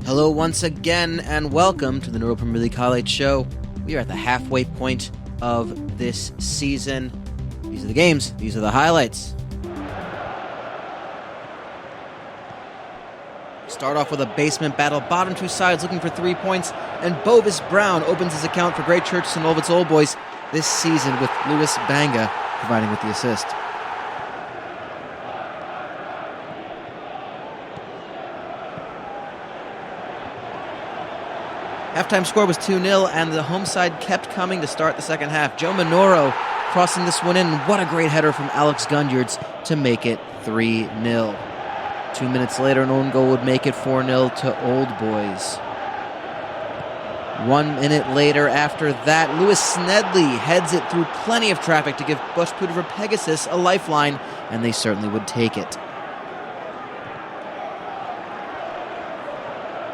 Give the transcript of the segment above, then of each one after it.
Hello once again, and welcome to the Neuro Premier League Highlights Show. We are at the halfway point of this season. These are the games, these are the highlights. Start off with a basement battle, bottom two sides looking for 3 points, and Bovis Brown opens his account for Great Church St. Olvet's Old Boys this season with Lewis Banga providing with the assist. Halftime score was 2-0, and the home side kept coming to start the second half. Joe Minoro crossing this one in, and what a great header from Alex Gunyards to make it 3-0. 2 minutes later, an own goal would make it 4-0 to Old Boys. 1 minute later after that, Lewis Snedley heads it through plenty of traffic to give Bush Pudover Pegasus a lifeline, and they certainly would take it.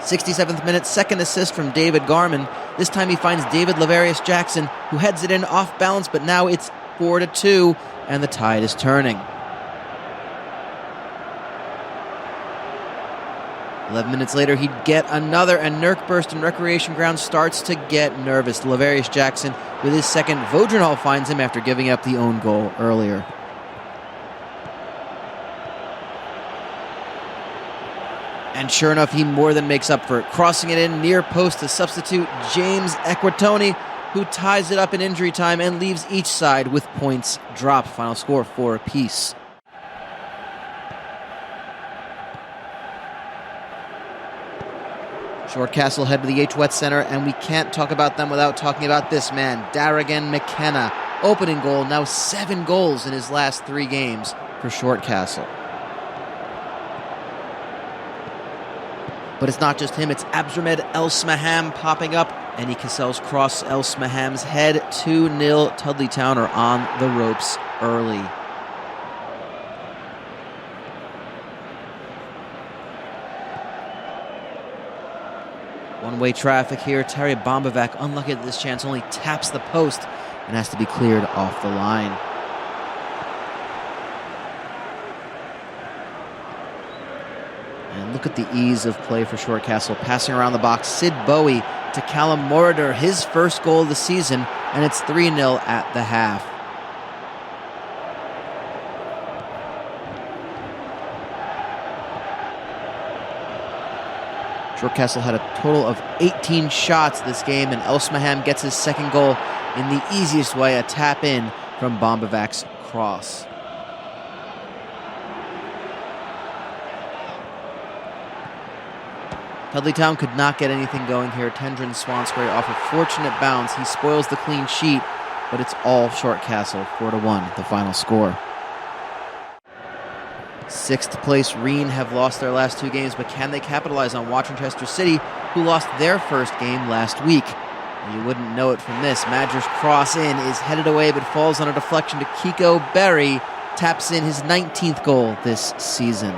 67th minute, second assist from David Garman. This time he finds David Laverius Jackson, who heads it in off balance, but now it's 4-2, and the tide is turning. 11 minutes later, he'd get another, and Nurkburst in Recreation Ground starts to get nervous. Laverius Jackson, with his second, Vojinal finds him after giving up the own goal earlier. And sure enough, he more than makes up for it, crossing it in near post to substitute James Equitoni, who ties it up in injury time and leaves each side with points dropped. Final score 4 apiece. Shortcastle head to the H-Wet Center, and we can't talk about them without talking about this man, Darrigan McKenna. Opening goal, now 7 goals in his last 3 games for Shortcastle. But it's not just him, it's Abdramed El Smaham popping up, and he Cassell's cross El Smaham's head. 2-0, Tudley Town are on the ropes early. One-way traffic here, Terry Bombavac, unlucky at this chance, only taps the post and has to be cleared off the line. And look at the ease of play for Shortcastle. Passing around the box, Sid Bowie to Callum Moroder, his first goal of the season, and it's 3-0 at the half. Shortcastle had a total of 18 shots this game, and El Smaham gets his second goal in the easiest way, a tap in from Bombavac's cross. Tudley Town could not get anything going here. Tendrin Swansbury off a fortunate bounce. He spoils the clean sheet, but it's all Shortcastle, 4-1, the final score. 6th place Reen have lost their last 2 games, but can they capitalize on Watching City, who lost their first game last week? You wouldn't know it from this. Madger's cross in is headed away, but falls on a deflection to Kiko Berry. Taps in his 19th goal this season.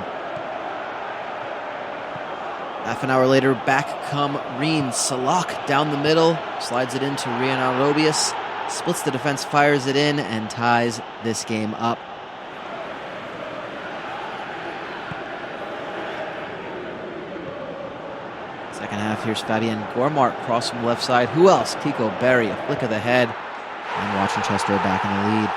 Half an hour later, back come Reen. Salak down the middle, slides it into Rian Alrobius, splits the defense, fires it in, and ties this game up. Second half, here's Fabian Gormart, cross from the left side. Who else? Kiko Berry, a flick of the head, and Watching Chester back in the lead.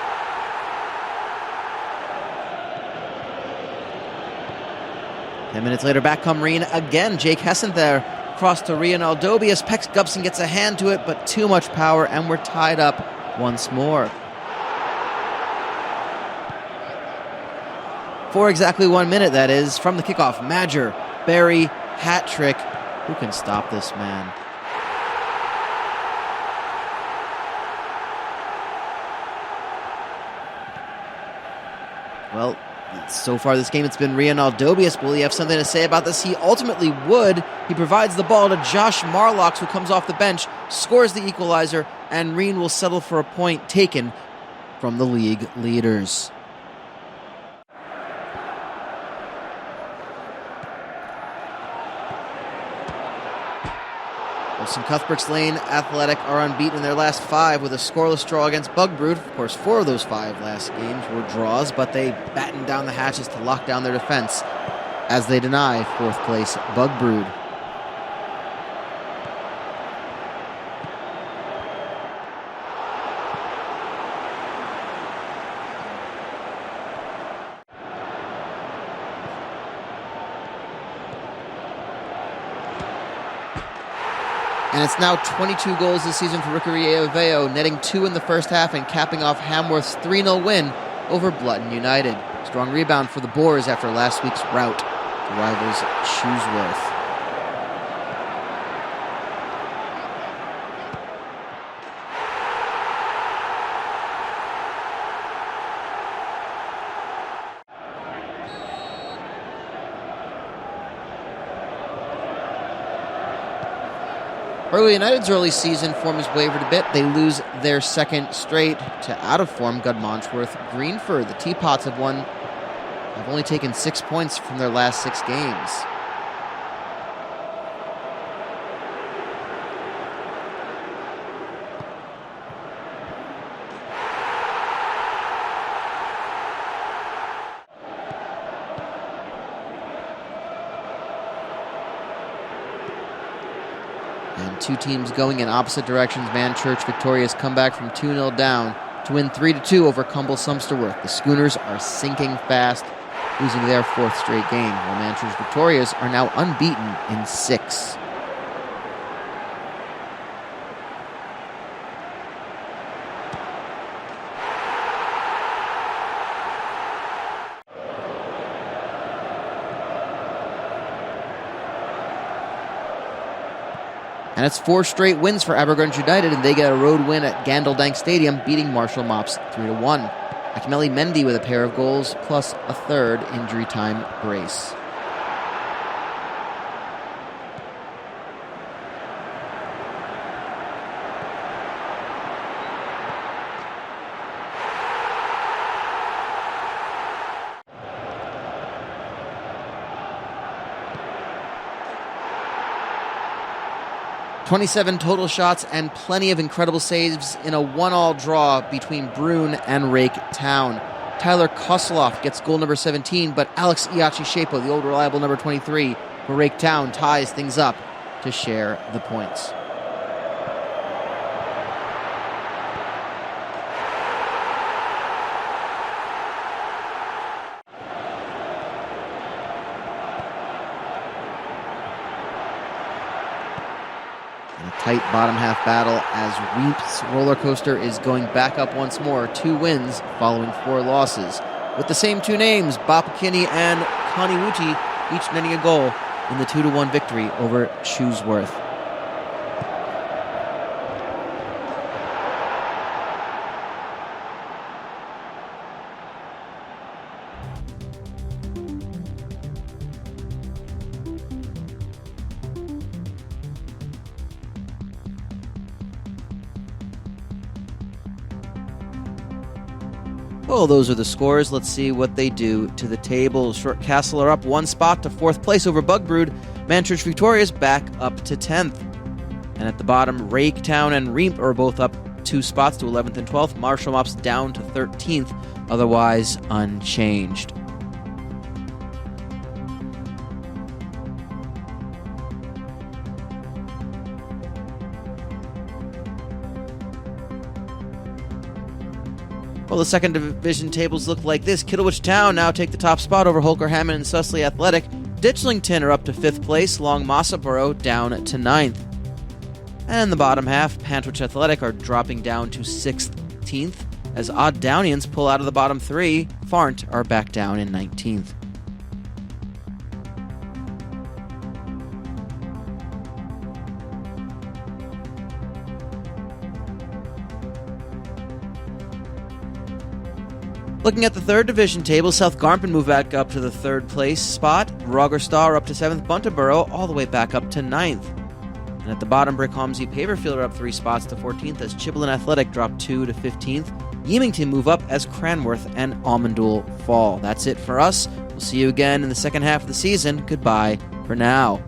10 minutes later, back come Reen again. Jake Hessen there. Cross to Rian Aldobius. Pex Gubson gets a hand to it, but too much power, and we're tied up once more. For exactly 1 minute, that is, from the kickoff. Madger, Berry, hat trick. Who can stop this man? Well, so far this game, it's been Rian Aldobius. Will he have something to say about this? He ultimately would. He provides the ball to Josh Marlocks, who comes off the bench, scores the equalizer, and Reen will settle for a point taken from the league leaders. Wilson Cuthbert's Lane Athletic are unbeaten in their last 5 with a scoreless draw against Bugbrood. Of course, 4 of those 5 last games were draws, but they battened down the hatches to lock down their defense as they deny 4th place Bugbrood. And it's now 22 goals this season for Ricky Aveo, netting 2 in the first half and capping off Hamworth's 3-0 win over Bluton United. Strong rebound for the Boars after last week's rout to rivals Shoesworth. Hurley United's early season form has wavered a bit. They lose their second straight to out-of-form Gudmondsworth Greenford. The Teapots have only taken 6 points from their last 6 games. And two teams going in opposite directions. Manchurch Victoria's come back from 2-0 down to win 3-2 over Cumble Sumsterworth. The Schooners are sinking fast, losing their 4th straight game, while Manchurch Victoria's are now unbeaten in 6. And it's 4 straight wins for Abergrange United, and they get a road win at Gandeldank Stadium, beating Marshall Mops 3-1. Akmeli Mendy with a pair of goals, plus a 3rd injury time brace. "27 total shots and plenty of incredible saves in a 1-1 draw between Broome and Rake Town. Tyler Kosloff gets goal number 17, but Alex Iachi-Shepo, the old reliable number 23 for Rake Town, ties things up to share the points. A tight bottom half battle as Reap's roller coaster is going back up once more. 2 wins following 4 losses, with the same 2 names, Bapakini and Kaniwuti, each netting a goal in the 2-1 victory over Shoesworth. Well, those are the scores. Let's see what they do to the table. Short Castle are up 1 spot to 4th place over Bugbrood. Manchurch Victoria's back up to 10th. And at the bottom, Rake Town and Reamp are both up 2 spots to 11th and 12th. Marshall Mops down to 13th, otherwise unchanged. Well, the second division tables look like this. Kittlewood Town now take the top spot over Holker Hammond and Sussex Athletic. Ditchlington are up to 5th place, Long Mossaborough down to 9th. And in the bottom half, Pantwich Athletic are dropping down to 16th, as Odd Downians pull out of the bottom 3. Farnt are back down in 19th. Looking at the third division table, South Garmpin move back up to the 3rd place spot. Rogerstar up to 7th, Buntaborough all the way back up to 9th. And at the bottom, Brickhomsey Paverfield are up 3 spots to 14th as Chiblin Athletic drop 2 to 15th. Yeamington move up as Cranworth and Almondoul fall. That's it for us. We'll see you again in the second half of the season. Goodbye for now.